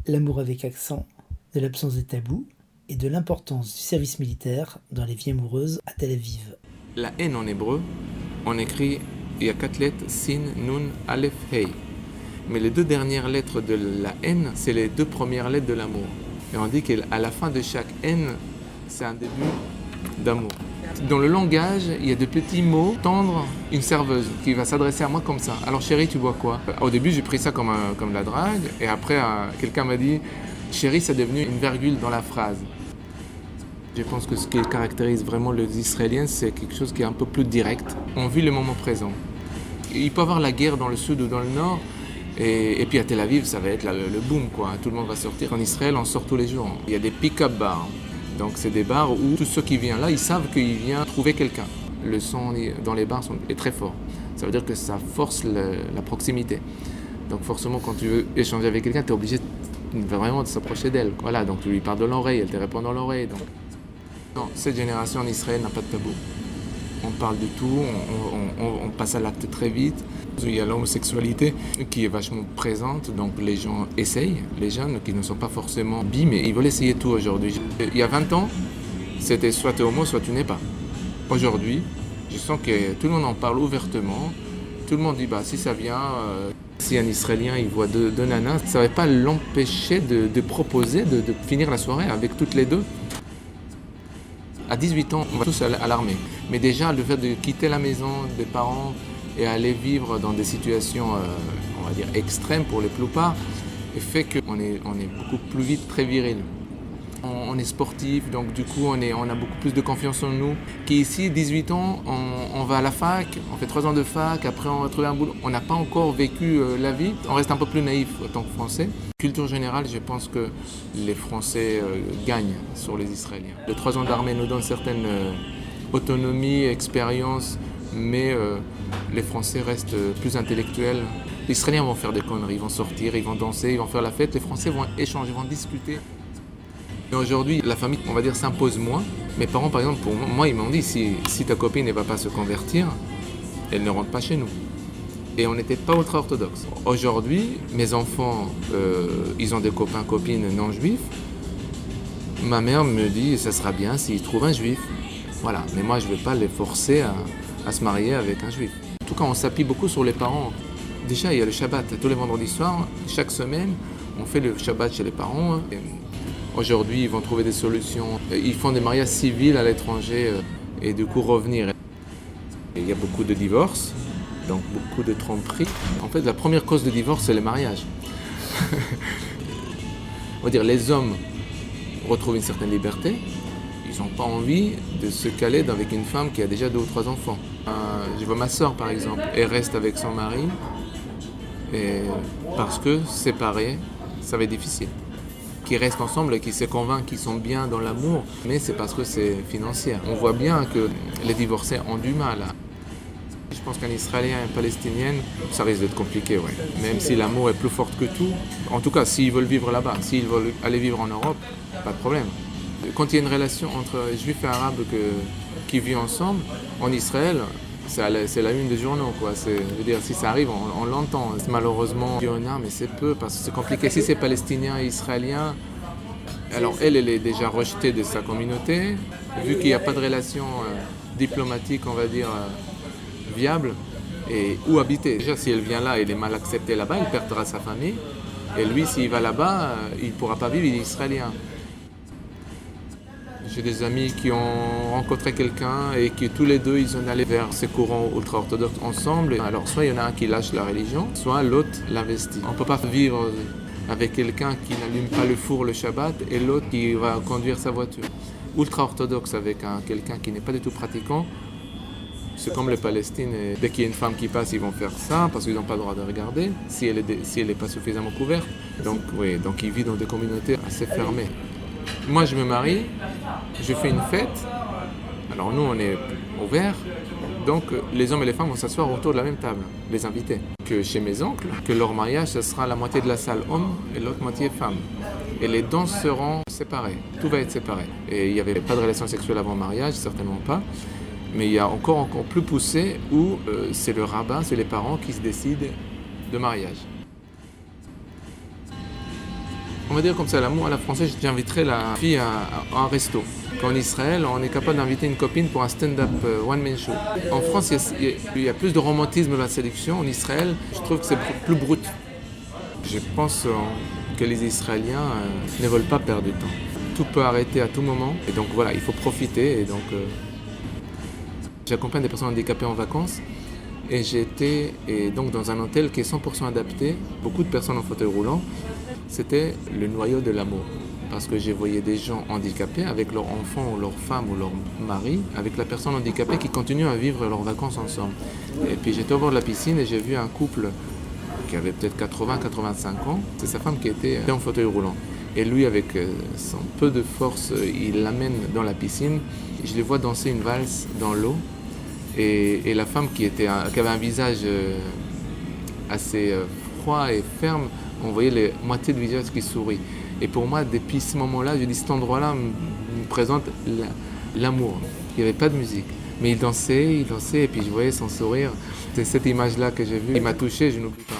l'amour avec accent, de l'absence des tabous et de l'importance du service militaire dans les vies amoureuses à Tel Aviv. La haine en hébreu, on écrit, il y a 4 lettres, Sin, Nun, Aleph, Hey. Mais les 2 dernières lettres de la haine, c'est les 2 premières lettres de l'amour. Et on dit qu'à la fin de chaque haine, c'est un début d'amour. Dans le langage, il y a de petits mots tendres, une serveuse qui va s'adresser à moi comme ça. Alors chérie, tu bois quoi? Au début, j'ai pris ça comme la drague, et après, quelqu'un m'a dit, chérie, c'est devenu une virgule dans la phrase. Je pense que ce qui caractérise vraiment les Israéliens, c'est quelque chose qui est un peu plus direct. On vit le moment présent. Il peut y avoir la guerre dans le sud ou dans le nord, et puis à Tel Aviv, ça va être le boom, quoi. Tout le monde va sortir. En Israël, on sort tous les jours. Il y a des pick-up bars. Donc c'est des bars où tous ceux qui viennent là, ils savent qu'ils viennent trouver quelqu'un. Le son dans les bars est très fort. Ça veut dire que ça force la proximité. Donc forcément, quand tu veux échanger avec quelqu'un, tu es obligé vraiment de s'approcher d'elle. Voilà, donc tu lui parles de l'oreille, elle te répond dans l'oreille. Donc... Non, cette génération en Israël n'a pas de tabou. On parle de tout, on passe à l'acte très vite. Il y a l'homosexualité qui est vachement présente, donc les gens essayent, les jeunes qui ne sont pas forcément bi, mais ils veulent essayer tout aujourd'hui. Il y a 20 ans, c'était soit tu es homo, soit tu n'es pas. Aujourd'hui, je sens que tout le monde en parle ouvertement. Tout le monde dit, si ça vient, si un Israélien il voit deux nanas, ça ne va pas l'empêcher de proposer, de finir la soirée avec toutes les deux. À 18 ans, on va tous à l'armée. Mais déjà, le fait de quitter la maison des parents et aller vivre dans des situations, on va dire, extrêmes pour les plupart, fait qu'on est beaucoup plus vite très viril. On est sportif, donc du coup, on a beaucoup plus de confiance en nous. Qu'ici, 18 ans, on va à la fac, on fait 3 ans de fac, après on va trouver un boulot. On n'a pas encore vécu la vie, on reste un peu plus naïf en tant que Français. Culture générale, je pense que les Français gagnent sur les Israéliens. Les 3 ans d'armée nous donnent certaines autonomie, expérience, mais les Français restent plus intellectuels. Les Israéliens vont faire des conneries, ils vont sortir, ils vont danser, ils vont faire la fête. Les Français vont échanger, vont discuter. Et aujourd'hui, la famille, on va dire, s'impose moins. Mes parents, par exemple, pour moi, ils m'ont dit, si ta copine ne va pas se convertir, elle ne rentre pas chez nous. Et on n'était pas ultra-orthodoxe. Aujourd'hui, mes enfants, ils ont des copains, copines non juifs. Ma mère me dit, ça sera bien s'ils trouvent un juif. Voilà, mais moi, je ne vais pas les forcer à se marier avec un juif. En tout cas, on s'appuie beaucoup sur les parents. Déjà, il y a le Shabbat. Tous les vendredis soirs, chaque semaine, on fait le Shabbat chez les parents. Et aujourd'hui, ils vont trouver des solutions. Ils font des mariages civils à l'étranger et du coup revenir. Il y a beaucoup de divorces, donc beaucoup de tromperies. En fait, la première cause de divorce, c'est le mariage. On va dire, les hommes retrouvent une certaine liberté. Ils n'ont pas envie de se caler avec une femme qui a déjà 2 ou 3 enfants. Je vois ma soeur, par exemple, elle reste avec son mari parce que séparés, ça va être difficile. Qui restent ensemble et qui se convainquent qu'ils sont bien dans l'amour, mais c'est parce que c'est financier. On voit bien que les divorcés ont du mal. Je pense qu'un Israélien et une Palestinienne, ça risque d'être compliqué, ouais. Même si l'amour est plus fort que tout. En tout cas, s'ils veulent vivre là-bas, s'ils veulent aller vivre en Europe, pas de problème. Quand il y a une relation entre juifs et arabes qui vivent ensemble, en Israël, c'est la une des journaux, quoi. Je veux dire, si ça arrive, on l'entend. Malheureusement, il y en a, mais c'est peu, parce que c'est compliqué. Si c'est palestinien et israélien, alors elle est déjà rejetée de sa communauté, vu qu'il n'y a pas de relation diplomatique, on va dire, viable, et où habiter. Déjà, si elle vient là, elle est mal acceptée là-bas, elle perdra sa famille, et lui, s'il va là-bas, il ne pourra pas vivre, il est israélien. J'ai des amis qui ont rencontré quelqu'un et qui tous les deux, ils sont allés vers ces courants ultra-orthodoxes ensemble. Alors soit il y en a un qui lâche la religion, soit l'autre l'investit. On ne peut pas vivre avec quelqu'un qui n'allume pas le four le Shabbat et l'autre qui va conduire sa voiture. Ultra-orthodoxe avec quelqu'un qui n'est pas du tout pratiquant, c'est comme les Palestines. Dès qu'il y a une femme qui passe, ils vont faire ça parce qu'ils n'ont pas le droit de regarder si elle n'est pas suffisamment couverte. Donc ils vivent dans des communautés assez fermées. Moi, je me marie, je fais une fête. Alors nous, on est ouverts. Donc les hommes et les femmes vont s'asseoir autour de la même table, les invités. Que chez mes oncles, que leur mariage, ce sera la moitié de la salle homme et l'autre moitié femme. Et les danses seront séparées. Tout va être séparé. Et il n'y avait pas de relation sexuelle avant le mariage, certainement pas. Mais il y a encore plus poussé où c'est le rabbin, c'est les parents qui se décident de mariage. On va dire comme ça, l'amour à la française, j'inviterais la fille à un resto. Qu'en Israël, on est capable d'inviter une copine pour un stand-up one-man show. En France, il y a plus de romantisme dans la séduction. En Israël, je trouve que c'est plus brut. Je pense que les Israéliens ne veulent pas perdre du temps. Tout peut arrêter à tout moment. Et donc voilà, il faut profiter. Et donc, j'accompagne des personnes handicapées en vacances. Et j'étais donc dans un hôtel qui est 100% adapté. Beaucoup de personnes en fauteuil roulant. C'était le noyau de l'amour. Parce que j'ai voyé des gens handicapés avec leurs enfants ou leur femme ou leur mari, avec la personne handicapée qui continue à vivre leurs vacances ensemble. Et puis j'étais au bord de la piscine et j'ai vu un couple qui avait peut-être 80-85 ans. C'est sa femme qui était en fauteuil roulant. Et lui, avec son peu de force, il l'amène dans la piscine. Je les vois danser une valse dans l'eau. Et la femme qui avait un visage assez froid et ferme, on voyait les moitiés du visage qui sourit. Et pour moi, depuis ce moment-là, je dis cet endroit-là me présente l'amour. Il n'y avait pas de musique. Mais il dansait, et puis je voyais son sourire. C'est cette image-là que j'ai vue. Il m'a touché, je n'oublie pas.